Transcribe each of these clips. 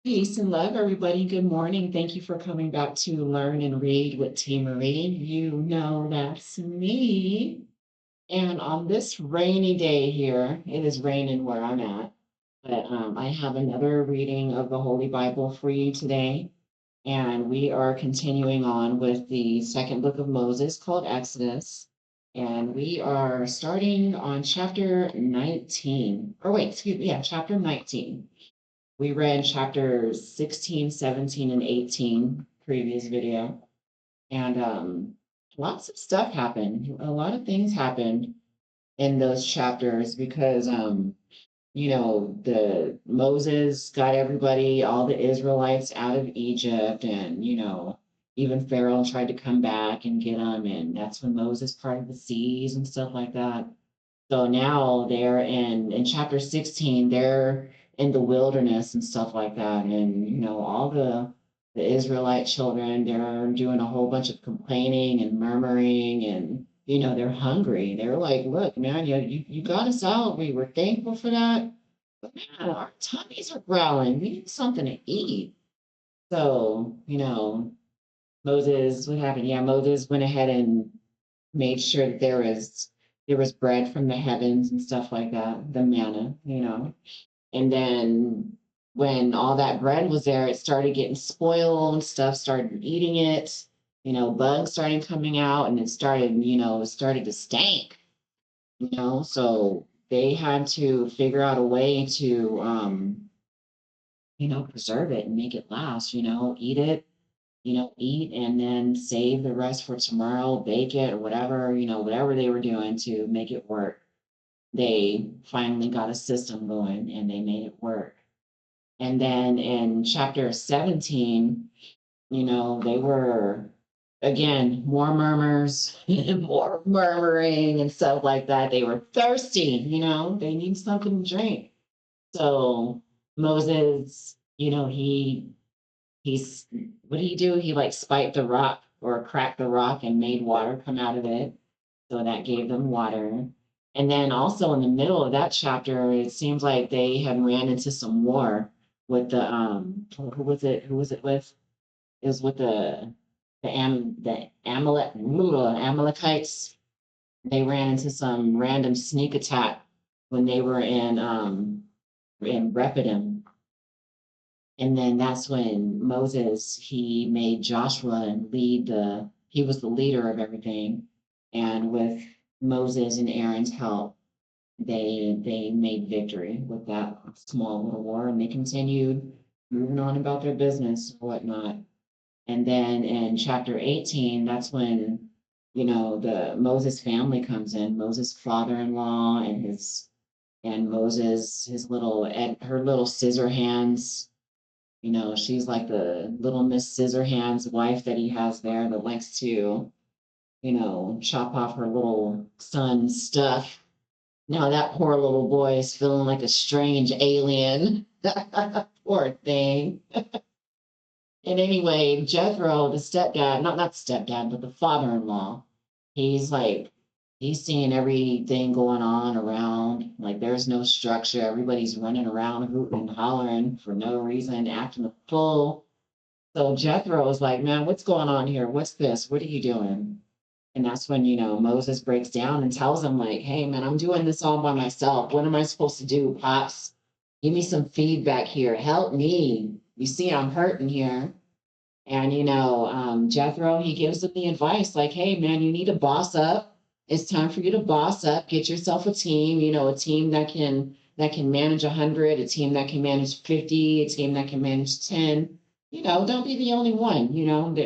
Peace and love, everybody. Good morning. Thank you for coming back to Learn and Read with T. Marie. You know that's me. And on this rainy day here, it is raining where I'm at, but I have another reading of the Holy Bible for you today. And we are continuing on with the second book of Moses called Exodus. And we are starting on chapter 19. Or wait, excuse me, yeah, chapter 19. We read chapters 16, 17, and 18 previous video. And lots of stuff happened. A lot of things happened in those chapters because the Moses got everybody, all the Israelites out of Egypt, and even Pharaoh tried to come back and get them, and that's when Moses parted the seas and stuff like that. So now they're in chapter 16, they're in the wilderness and stuff like that. And all the Israelite children, they're doing a whole bunch of complaining and murmuring and they're hungry. They're like, look, man, you got us out. We were thankful for that. But man, our tummies are growling. We need something to eat. So, Moses, what happened? Yeah, Moses went ahead and made sure that there was bread from the heavens and stuff like that, the manna. And then when all that bread was there, it started getting spoiled, stuff started eating it, bugs started coming out, and it started to stink, so they had to figure out a way to preserve it and make it last, eat it, eat and then save the rest for tomorrow, bake it or whatever, whatever they were doing to make it work. They finally got a system going and they made it work. And then in chapter 17, they were again more murmurs, more murmuring and stuff like that. They were thirsty, they need something to drink. So Moses, he's what did he do? He like spiked the rock or cracked the rock and made water come out of it. So that gave them water. And then also in the middle of that chapter, it seems like they had ran into some war with the who was it? Who was it with? It was with the Amalekites. They ran into some random sneak attack when they were in Rephidim, and then that's when Moses, he made Joshua he was the leader of everything. And with Moses and Aaron's help, they made victory with that small little war and they continued moving on about their business and whatnot. And then in chapter 18, that's when, the Moses family comes in, Moses' father-in-law and Moses, her little scissor hands. She's like the little Miss Scissorhands wife that he has there that likes to, chop off her little son's stuff. Now that poor little boy is feeling like a strange alien. Poor thing. And anyway, Jethro, the stepdad, not stepdad, but the father-in-law, he's like, he's seeing everything going on around. Like there's no structure. Everybody's running around, hooting and hollering for no reason, acting a fool. So Jethro is like, man, what's going on here? What's this? What are you doing? And that's when, Moses breaks down and tells him, like, hey, man, I'm doing this all by myself. What am I supposed to do, Pops? Give me some feedback here. Help me. You see, I'm hurting here. And, Jethro, he gives him the advice like, hey, man, you need to boss up. It's time for you to boss up. Get yourself a team, a team that can manage 100, a team that can manage 50, a team that can manage 10. Don't be the only one,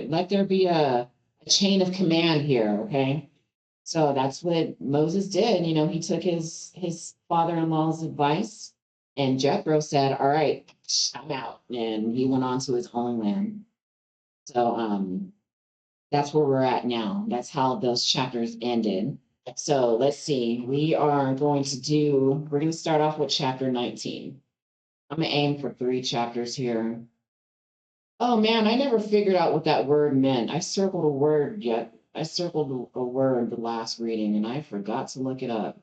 let there be a chain of command here, okay? So that's what Moses did. He took his father-in-law's advice, and Jethro said, all right, I'm out. And he went on to his homeland. So that's where we're at now. That's how those chapters ended. So let's see. We're going to start off with chapter 19. I'm going to aim for 3 chapters here. Oh man, I never figured out what that word meant. I circled a word yet. I circled a word the last reading and I forgot to look it up.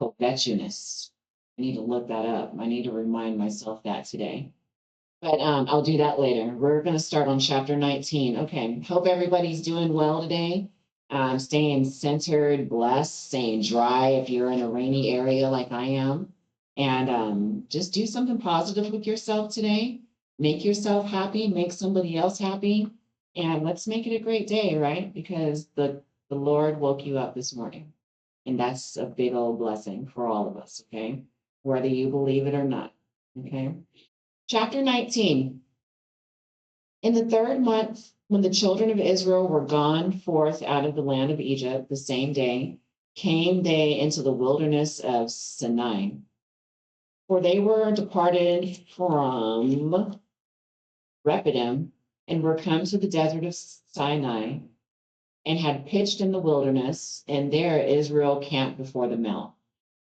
Covetous. I need to look that up. I need to remind myself that today. But I'll do that later. We're going to start on chapter 19. Okay. Hope everybody's doing well today. Staying centered, blessed, staying dry if you're in a rainy area like I am. And just do something positive with yourself today. Make yourself happy, make somebody else happy. And let's make it a great day, right? Because the Lord woke you up this morning. And that's a big old blessing for all of us, okay? Whether you believe it or not, okay? Chapter 19. In the third month, when the children of Israel were gone forth out of the land of Egypt, the same day came they into the wilderness of Sinai. For they were departed from Rephidim and were come to the desert of Sinai and had pitched in the wilderness, and there Israel camped before the mount.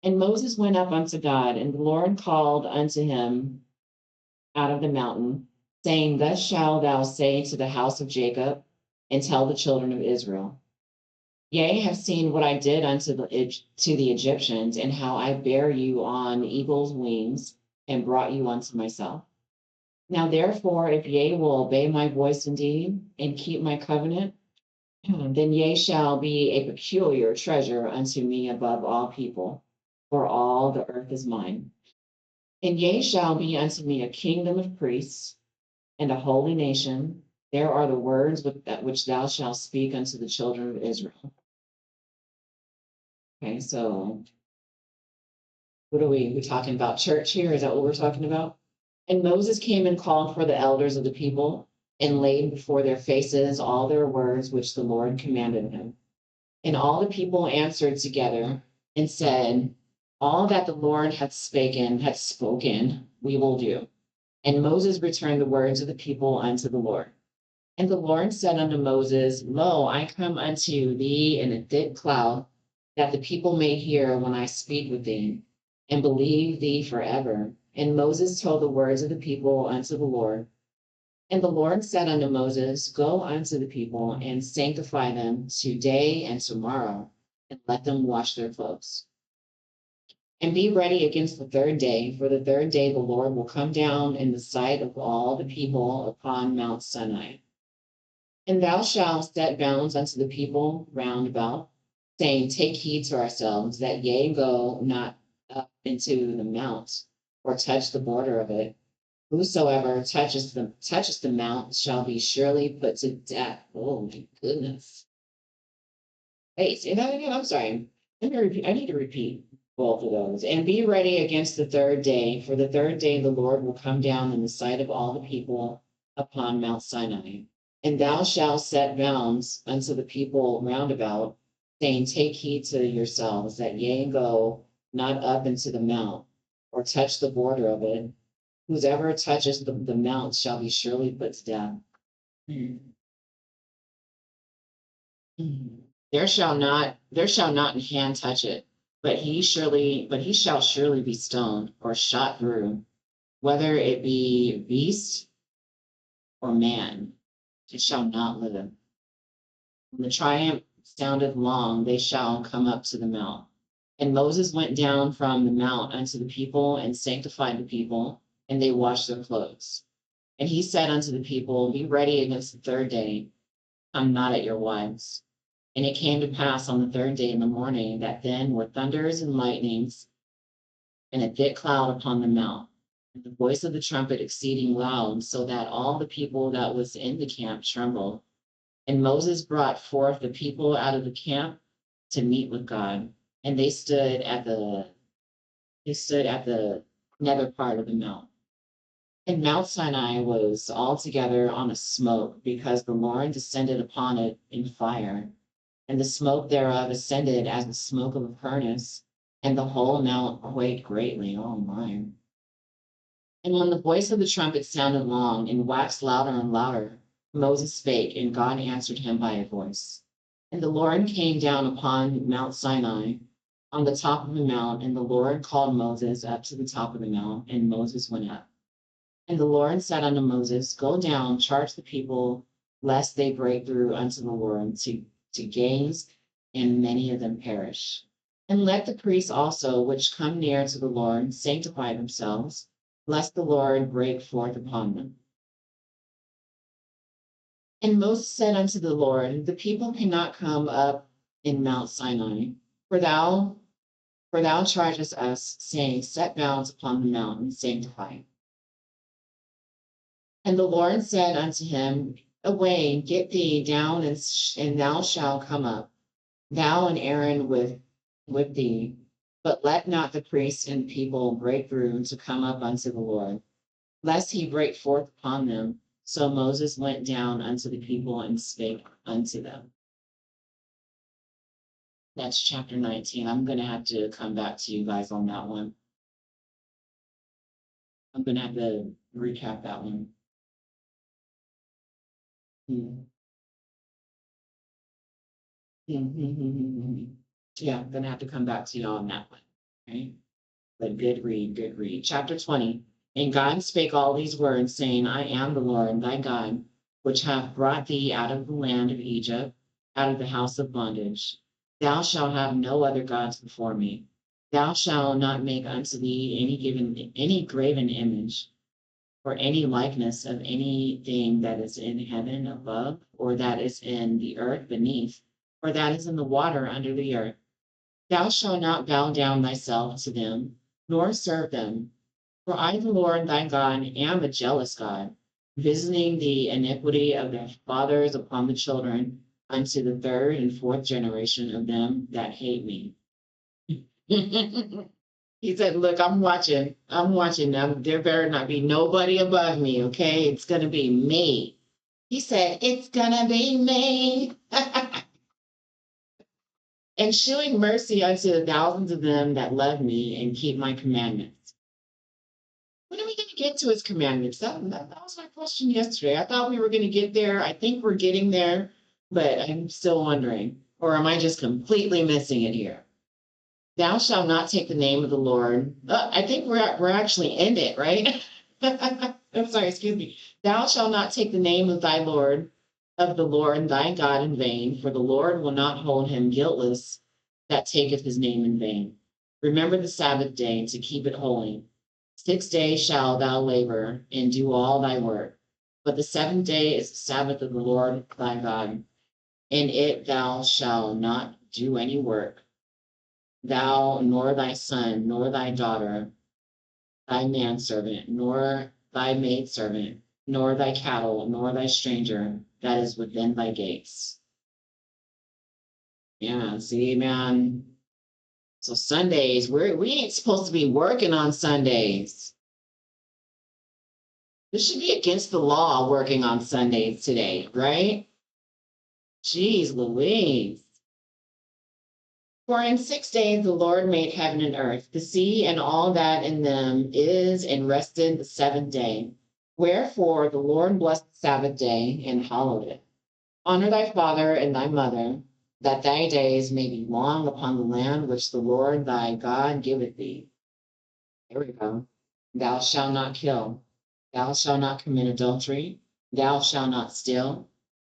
And Moses went up unto God, and the Lord called unto him out of the mountain, saying, Thus shalt thou say to the house of Jacob, and tell the children of Israel, Yea, have seen what I did unto the Egyptians, and how I bare you on eagle's wings, and brought you unto myself. Now therefore, if ye will obey my voice indeed, and keep my covenant, then ye shall be a peculiar treasure unto me above all people, for all the earth is mine. And ye shall be unto me a kingdom of priests and a holy nation. There are the words which thou shalt speak unto the children of Israel. Okay, so what are we talking about? Church here? Is that what we're talking about? And Moses came and called for the elders of the people and laid before their faces all their words which the Lord commanded him. And all the people answered together and said, All that the Lord hath spoken, we will do. And Moses returned the words of the people unto the Lord. And the Lord said unto Moses, Lo, I come unto thee in a thick cloud, that the people may hear when I speak with thee, and believe thee forever. And Moses told the words of the people unto the Lord. And the Lord said unto Moses, Go unto the people, and sanctify them today and tomorrow, and let them wash their clothes. And be ready against the third day, for the third day the Lord will come down in the sight of all the people upon Mount Sinai. And thou shalt set bounds unto the people round about, saying, Take heed to ourselves, that ye go not up into the mount, or touch the border of it. Whosoever touches the mount shall be surely put to death. Oh my goodness. Hey, say that again. I'm sorry. Let me repeat. I need to repeat both of those. And be ready against the third day, for the third day the Lord will come down in the sight of all the people upon Mount Sinai. And thou shalt set bounds unto the people round about, saying, Take heed to yourselves, that ye go not up into the mount, or touch the border of it. Whosoever touches the mount shall be surely put to death. Hmm. There shall not hand touch it, but he shall surely be stoned or shot through, whether it be beast or man, it shall not live. When the triumph sounded long, they shall come up to the mount. And Moses went down from the mount unto the people and sanctified the people, and they washed their clothes. And he said unto the people, Be ready against the third day, come not at your wives. And it came to pass on the third day in the morning that then were thunders and lightnings and a thick cloud upon the mount, and the voice of the trumpet exceeding loud, so that all the people that was in the camp trembled. And Moses brought forth the people out of the camp to meet with God, and they stood at the nether part of the mount. And Mount Sinai was altogether on a smoke, because the Lord descended upon it in fire, and the smoke thereof ascended as the smoke of a furnace, and the whole mount quaked greatly. Oh my. And when the voice of the trumpet sounded long and waxed louder and louder, Moses spake, and God answered him by a voice. And the Lord came down upon Mount Sinai on the top of the mount, and the Lord called Moses up to the top of the mount, and Moses went up. And the Lord said unto Moses, Go down, charge the people, lest they break through unto the Lord to gaze, and many of them perish. And let the priests also, which come near to the Lord, sanctify themselves, lest the Lord break forth upon them. And Moses said unto the Lord, the people cannot come up in Mount Sinai, for thou chargest us, saying, set bounds upon the mountain, sanctify. And the Lord said unto him, away, get thee down, and thou shalt come up, thou and Aaron with thee. But let not the priests and people break through to come up unto the Lord, lest he break forth upon them. So Moses went down unto the people and spake unto them. That's chapter 19. I'm going to have to come back to you guys on that one. I'm going to have to recap that one. Yeah, I'm going to have to come back to you on that one. Right? But good read, good read. Chapter 20. And God spake all these words, saying, I am the Lord thy God, which hath brought thee out of the land of Egypt, out of the house of bondage. Thou shalt have no other gods before me. Thou shalt not make unto thee any graven image, or any likeness of anything that is in heaven above, or that is in the earth beneath, or that is in the water under the earth. Thou shalt not bow down thyself to them, nor serve them. For I, the Lord thy God, am a jealous God, visiting the iniquity of the fathers upon the children, unto the third and fourth generation of them that hate me. He said, look, I'm watching. There better not be nobody above me, okay? It's going to be me. He said, it's going to be me. And shewing mercy unto the thousands of them that love me and keep my commandments. When are we going to get to his commandments? That was my question yesterday. I thought we were going to get there. I think we're getting there, but I'm still wondering. Or am I just completely missing it here? Thou shalt not take the name of the Lord. I think we're actually in it, right? I'm sorry, excuse me. Thou shalt not take the name of the Lord thy God in vain, for the Lord will not hold him guiltless that taketh his name in vain. Remember the Sabbath day to keep it holy. 6 days shalt thou labor and do all thy work. But the seventh day is the Sabbath of the Lord thy God. In it thou shalt not do any work, thou, nor thy son, nor thy daughter, thy manservant, nor thy maidservant, nor thy cattle, nor thy stranger that is within thy gates. Yeah, see, man. So Sundays, we ain't supposed to be working on Sundays. This should be against the law working on Sundays today, right? Jeez Louise. For in 6 days the Lord made heaven and earth, the sea and all that in them is, and rested the seventh day. Wherefore the Lord blessed the Sabbath day and hallowed it. Honor thy father and thy mother, that thy days may be long upon the land which the Lord thy God giveth thee. There we go. Thou shalt not kill. Thou shalt not commit adultery. Thou shalt not steal.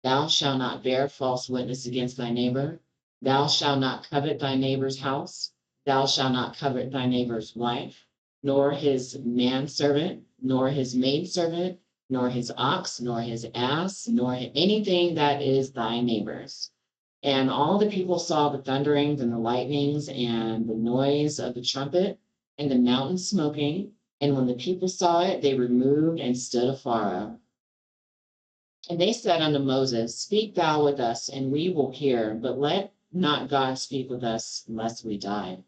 Thou shalt not bear false witness against thy neighbor. Thou shalt not covet thy neighbor's house. Thou shalt not covet thy neighbor's wife, nor his manservant, nor his maidservant, nor his ox, nor his ass, nor anything that is thy neighbor's. And all the people saw the thunderings and the lightnings and the noise of the trumpet and the mountain smoking. And when the people saw it, they removed and stood afar off. And they said unto Moses, speak thou with us, and we will hear, but let not God speak with us, lest we die.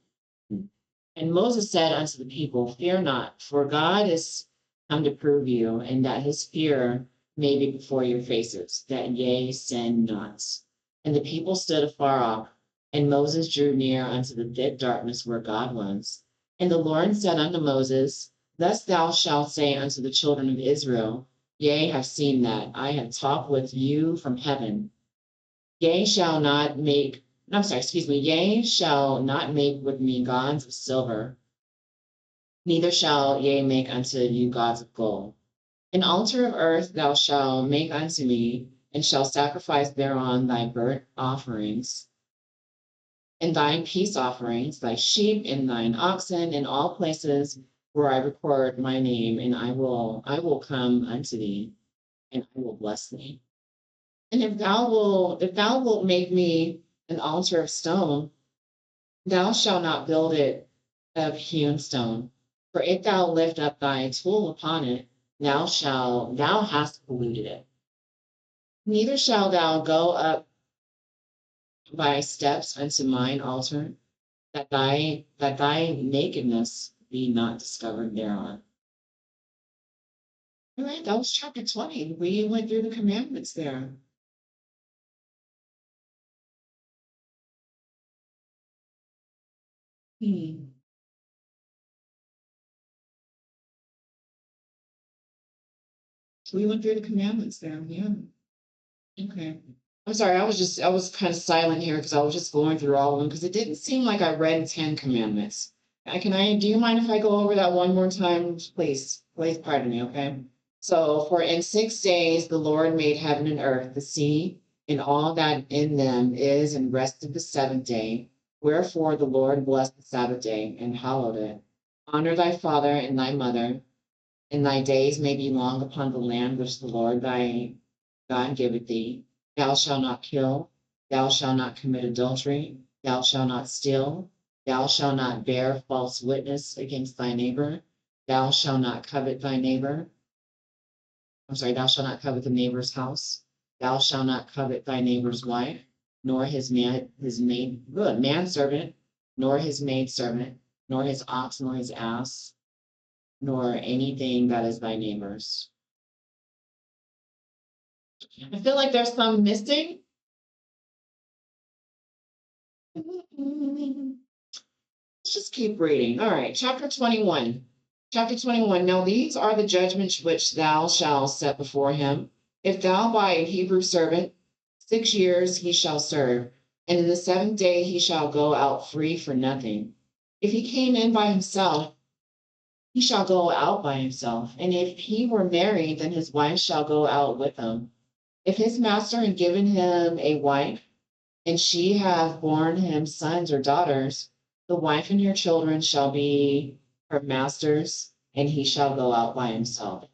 And Moses said unto the people, fear not, for God is come to prove you, and that his fear may be before your faces, that ye sin not. And the people stood afar off, and Moses drew near unto the thick darkness where God was. And the Lord said unto Moses, thus thou shalt say unto the children of Israel, yea, have seen that I have talked with you from heaven. Yea, shall not make Yea, shall not make with me gods of silver, neither shall ye make unto you gods of gold. An altar of earth thou shalt make unto me, and shall sacrifice thereon thy burnt offerings, and thine peace offerings, thy sheep and thine oxen, in all places where I record my name, and I will come unto thee, and I will bless thee. And if thou wilt make me an altar of stone, thou shalt not build it of hewn stone. For if thou lift up thy tool upon it, thou hast polluted it. Neither shalt thou go up by steps unto mine altar, that thy nakedness be not discovered thereon. All right, that was chapter 20. We went through the commandments there. Hmm. We went through the commandments there. Yeah. Okay. I'm sorry, I was kind of silent here because I was just going through all of them because it didn't seem like I read 10 commandments. Do you mind if I go over that one more time? Please pardon me, okay? So, for in 6 days the Lord made heaven and earth, the sea, and all that in them is, and rested the seventh day. Wherefore the Lord blessed the Sabbath day and hallowed it. Honor thy father and thy mother, and thy days may be long upon the land which the Lord thy God giveth thee. Thou shalt not kill, thou shalt not commit adultery, thou shalt not steal, thou shalt not bear false witness against thy neighbor, thou shalt not covet thy neighbor. I'm sorry, thou shalt not covet the neighbor's house, thou shalt not covet thy neighbor's wife, nor his manservant, nor his maidservant, nor his ox, nor his ass, nor anything that is thy neighbor's. I feel like there's some missing. Let's just keep reading. All right, chapter 21. Chapter 21. Now these are the judgments which thou shalt set before him. If thou buy a Hebrew servant, 6 years he shall serve, and in the seventh day he shall go out free for nothing. If he came in by himself, he shall go out by himself. And if he were married, then his wife shall go out with him. If his master had given him a wife, and she have borne him sons or daughters, the wife and her children shall be her master's, and he shall go out by himself.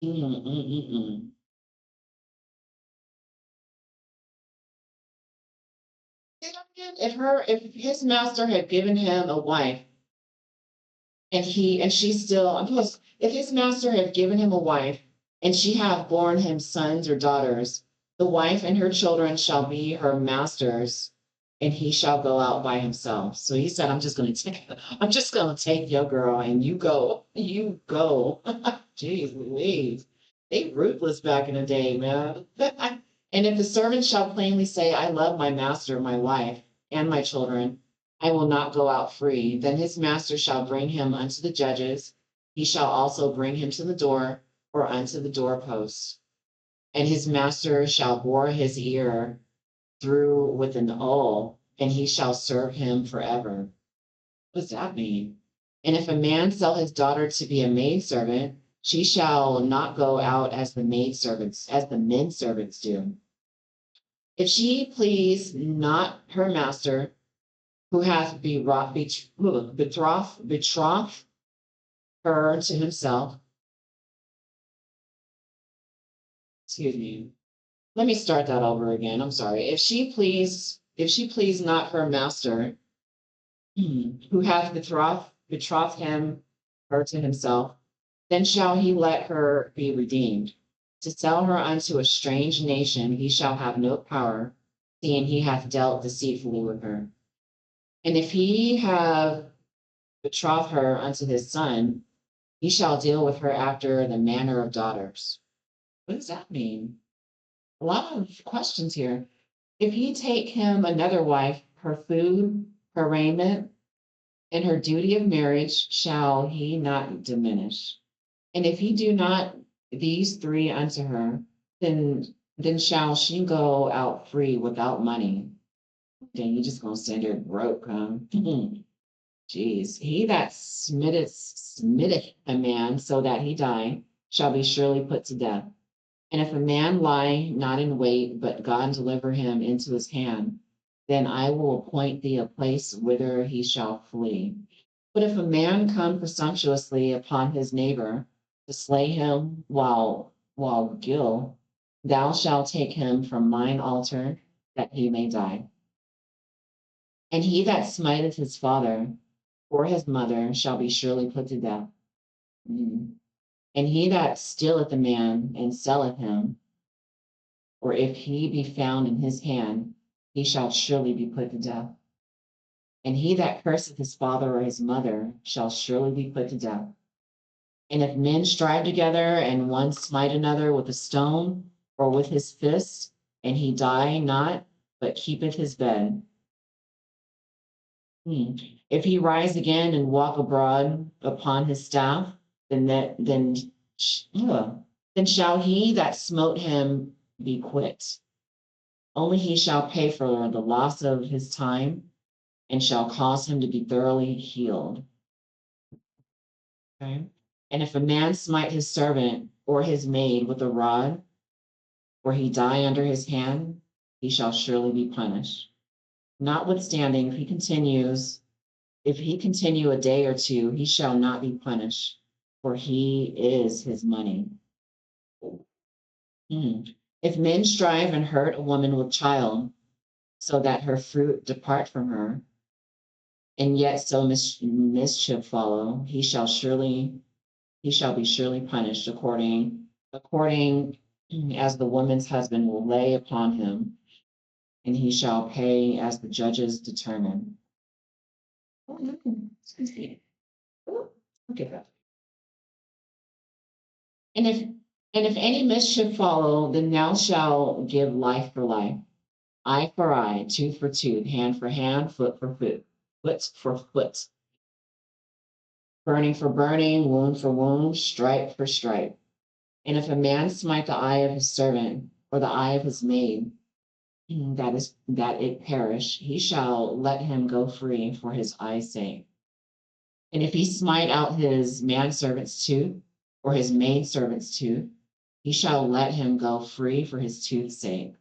Mm-mm-mm-mm. If his master had given him a wife, and she still, if his master had given him a wife, and she have borne him sons or daughters, the wife and her children shall be her master's, and he shall go out by himself. So he said, I'm just gonna take your girl, and you go. Jeez Louise. They ruthless back in the day, man. And if the servant shall plainly say, I love my master, my wife, and my children, I will not go out free. Then his master shall bring him unto the judges. He shall also bring him to the door, or unto the doorpost. And his master shall bore his ear through with an awl, and he shall serve him forever. What does that mean? And if a man sell his daughter to be a maidservant, she shall not go out as the men servants do. If she please not her master, who hath betrothed her to himself. Excuse me. Let me start that over again. I'm sorry. If she please not her master, who hath betrothed her to himself, then shall he let her be redeemed. To sell her unto a strange nation, he shall have no power, seeing he hath dealt deceitfully with her. And if he have betrothed her unto his son, he shall deal with her after the manner of daughters. What does that mean? A lot of questions here. If he take him another wife, her food, her raiment, and her duty of marriage shall he not diminish. And if he do not these three unto her, then shall she go out free without money. Then you just gonna send her broke, huh? Jeez. He that smitteth a man so that he die shall be surely put to death. And if a man lie not in wait, but God deliver him into his hand, then I will appoint thee a place whither he shall flee. But if a man come presumptuously upon his neighbor to slay him while gill, thou shalt take him from mine altar, that he may die. And he that smiteth his father or his mother shall be surely put to death. Mm. And he that stealeth a man and selleth him, or if he be found in his hand, he shall surely be put to death. And he that curseth his father or his mother shall surely be put to death. And if men strive together, and one smite another with a stone or with his fist, and he die not, but keepeth his bed, if he rise again and walk abroad upon his staff, then shall he that smote him be quit. Only he shall pay for the loss of his time, and shall cause him to be thoroughly healed. Okay. And if a man smite his servant or his maid with a rod, or he die under his hand, he shall surely be punished. Notwithstanding, if he continue a day or two, he shall not be punished, for he is his money. Hmm. If men strive and hurt a woman with child, so that her fruit depart from her, and yet so mischief follow, he shall be surely punished according as the woman's husband will lay upon him, and he shall pay as the judges determine. Excuse me. Look at that. And if any mischief follow, then thou shalt give life for life, eye for eye, tooth for tooth, hand for hand, foot for foot, foot for foot, burning for burning, wound for wound, stripe for stripe. And if a man smite the eye of his servant or the eye of his maid, that it perish, he shall let him go free for his eye's sake. And if he smite out his manservant's tooth or his maidservant's tooth, he shall let him go free for his tooth's sake.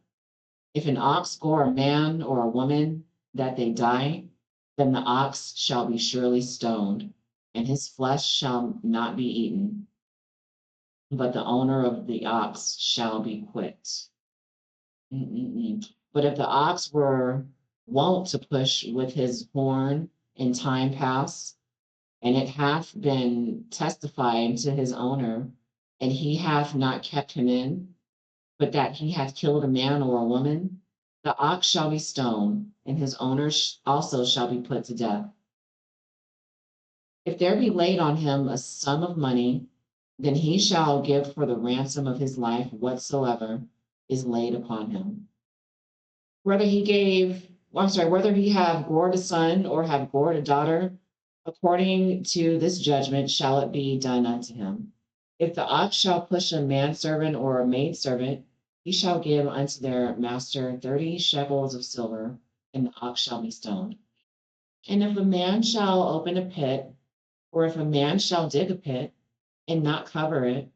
If an ox gore a man or a woman that they die, then the ox shall be surely stoned, and his flesh shall not be eaten, but the owner of the ox shall be quit. But if the ox were wont to push with his horn in time past, and it hath been testified to his owner, and he hath not kept him in, but that he hath killed a man or a woman, the ox shall be stoned, and his owner also shall be put to death. If there be laid on him a sum of money, then he shall give for the ransom of his life whatsoever is laid upon him. Whether he have gored a son or have gored a daughter, according to this judgment shall it be done unto him. If the ox shall push a manservant or a maidservant, he shall give unto their master 30 shekels of silver, and the ox shall be stoned. And if a man shall open a pit, or if a man shall dig a pit and not cover it,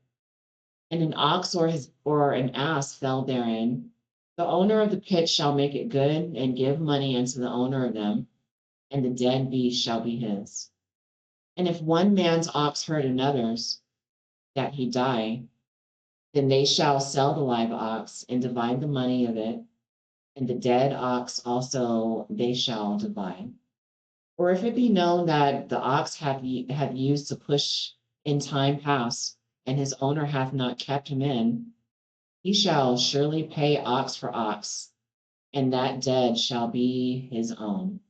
and an ox or an ass fell therein, the owner of the pit shall make it good and give money unto the owner of them, and the dead beast shall be his. And if one man's ox hurt another's, that he die, then they shall sell the live ox and divide the money of it, and the dead ox also they shall divide. Or if it be known that the ox hath used to push in time past, and his owner hath not kept him in, he shall surely pay ox for ox, and that dead shall be his own.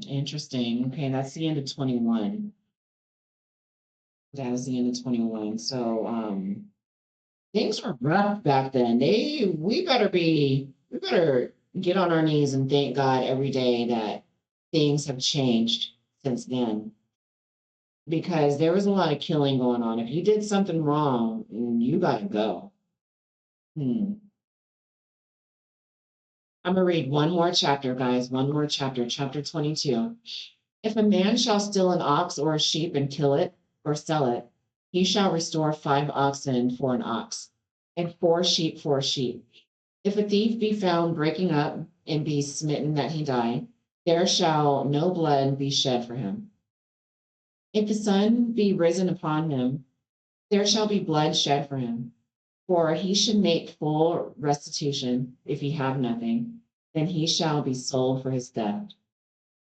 Interesting. Okay, that's the end of 21. That is the end of 21. So things were rough back then. We better get on our knees and thank God every day that things have changed since then. Because there was a lot of killing going on. If you did something wrong, you gotta go. Hmm. I'm gonna read one more chapter, guys. One more chapter, chapter 22. If a man shall steal an ox or a sheep and kill it or sell it, he shall restore 5 oxen for an ox, and 4 sheep for a sheep. If a thief be found breaking up and be smitten that he die, there shall no blood be shed for him. If the sun be risen upon him, there shall be blood shed for him. For he should make full restitution if he have nothing, then he shall be sold for his theft.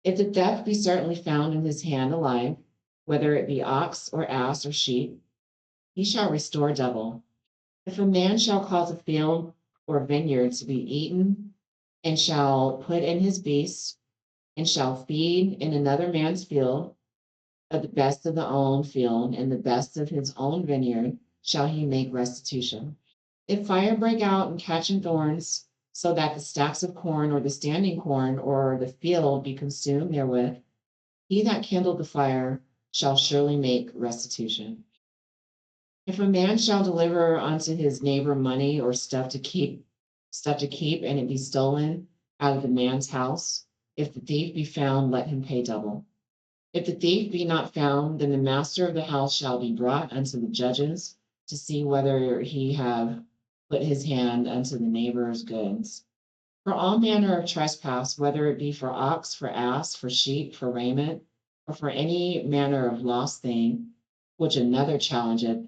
If the theft be certainly found in his hand alive, whether it be ox or ass or sheep, he shall restore double. If a man shall cause a field or vineyard to be eaten, and shall put in his beasts, and shall feed in another man's field, of the best of the own field and the best of his own vineyard shall he make restitution. If fire break out and catch in thorns, so that the stacks of corn or the standing corn or the field be consumed therewith, he that kindled the fire shall surely make restitution. If a man shall deliver unto his neighbor money or stuff to keep, and it be stolen out of the man's house, if the thief be found, let him pay double. If the thief be not found, then the master of the house shall be brought unto the judges to see whether he have put his hand unto the neighbor's goods. For all manner of trespass, whether it be for ox, for ass, for sheep, for raiment, or for any manner of lost thing, which another challengeth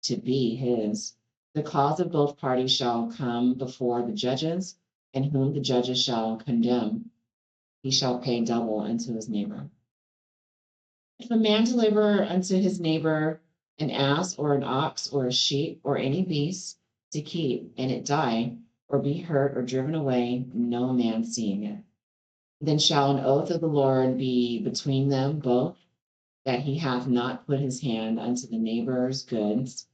to be his, the cause of both parties shall come before the judges, and whom the judges shall condemn, he shall pay double unto his neighbor. If a man deliver unto his neighbor an ass or an ox or a sheep or any beast to keep, and it die, or be hurt or driven away, no man seeing it, then shall an oath of the Lord be between them both, that he hath not put his hand unto the neighbor's goods,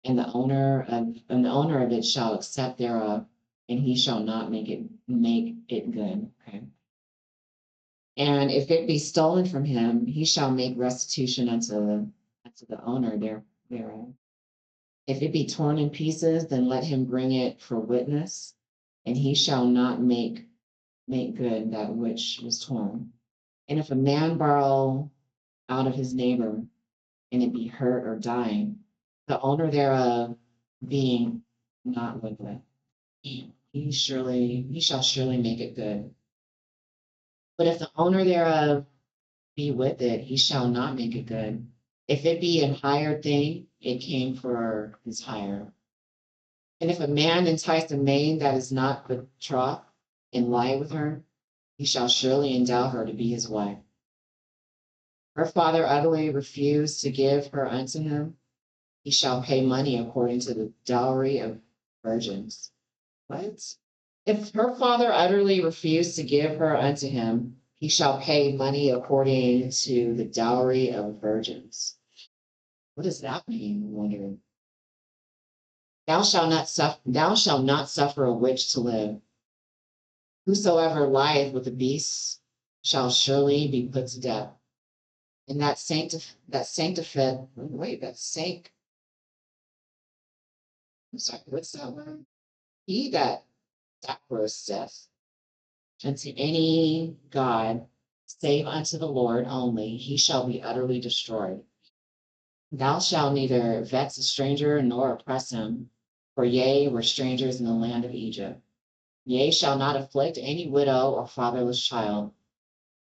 and the owner of it shall accept thereof, and he shall not make it good. Okay. And if it be stolen from him, he shall make restitution unto the owner thereof. If it be torn in pieces, then let him bring it for witness, and he shall not make good that which was torn. And if a man borrow out of his neighbor, and it be hurt or die, the owner thereof being not with it, he shall surely make it good. But if the owner thereof be with it, he shall not make it good. If it be an hired thing, it came for his hire. And if a man entice a maid that is not betrothed and lie with her, he shall surely endow her to be his wife. Her father utterly refused to give her unto him, he shall pay money according to the dowry of virgins. What? If her father utterly refused to give her unto him, he shall pay money according to the dowry of virgins. What does that mean? I'm wondering. Thou shalt not suffer a witch to live. Whosoever lieth with the beasts shall surely be put to death. And that sanctified, wait, that sank, I'm sorry, what's that word? He that sacrificeth unto any God, save unto the Lord only, he shall be utterly destroyed. Thou shalt neither vex a stranger nor oppress him, for yea, we're strangers in the land of Egypt. Yea, shall not afflict any widow or fatherless child.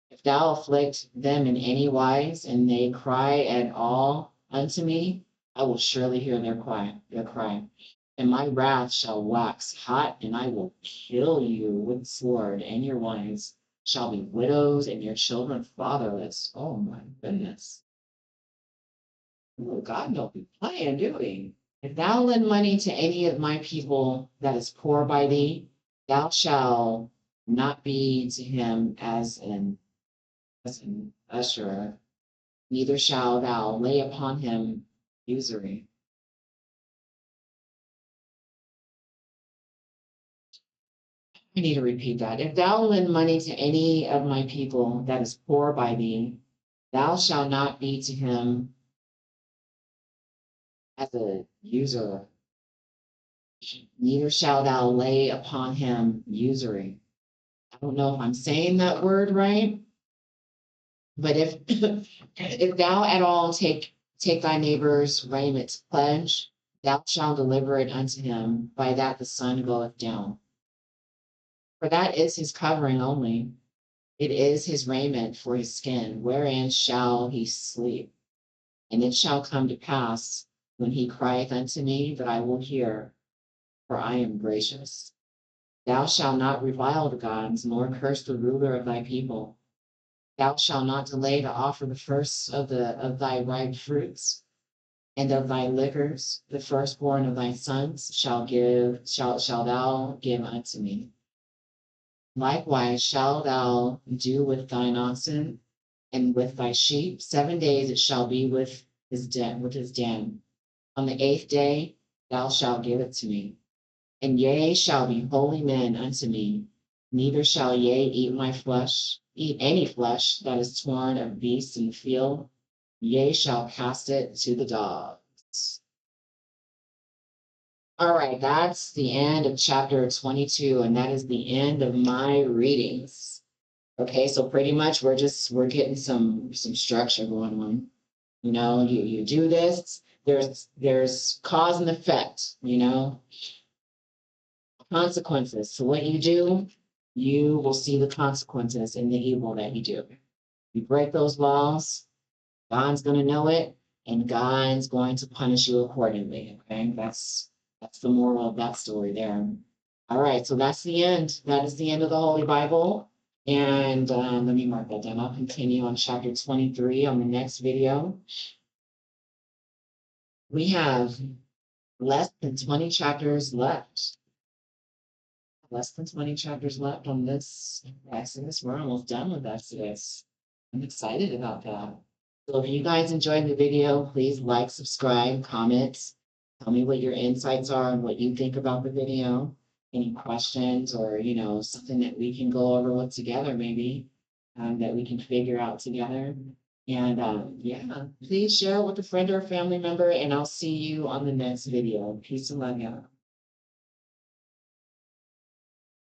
If thou afflict them in any wise, and they cry at all unto me, I will surely hear their cry. And my wrath shall wax hot, and I will kill you with sword, and your wives shall be widows, and your children fatherless. Oh my goodness. Oh, God don't be playing, do we? If thou lend money to any of my people that is poor by thee, thou shalt not be to him as an ussurer, neither shalt thou lay upon him usury. I need to repeat that. If thou lend money to any of my people that is poor by thee, thou shalt not be to him as a usurer, neither shalt thou lay upon him usury. I don't know if I'm saying that word right, but if if thou at all take Take thy neighbor's raiment to pledge, thou shalt deliver it unto him, by that the sun goeth down. For that is his covering only, it is his raiment for his skin, wherein shall he sleep. And it shall come to pass, when he crieth unto me, that I will hear, for I am gracious. Thou shalt not revile the gods, nor curse the ruler of thy people. Thou shalt not delay to offer the first of thy ripe fruits, and of thy liquors, the firstborn of thy sons shall thou give unto me. Likewise shalt thou do with thine oxen and with thy sheep. 7 days it shall be with his den. On the 8th day thou shalt give it to me. And ye shall be holy men unto me. Neither shall ye eat any flesh that is torn of beasts in the field. Ye shall cast it to the dogs. All right, that's the end of chapter 22, and that is the end of my readings. Okay, so pretty much we're getting some structure going on. You do this, there's cause and effect, consequences. So what you do, you will see the consequences in the evil that you do. You break those laws, God's going to know it, and God's going to punish you accordingly. Okay, that's the moral of that story there. All right, so that's the end. That is the end of the Holy Bible. And let me mark that down. I'll continue on chapter 23 on the next video. We have less than 20 chapters left. Less than 20 chapters left on this Exodus. We're almost done with Exodus. I'm excited about that. So if you guys enjoyed the video, please like, subscribe, comment. Tell me what your insights are and what you think about the video. Any questions or, something that we can go over with together, maybe, that we can figure out together. And yeah, please share it with a friend or a family member, and I'll see you on the next video. Peace and love, y'all.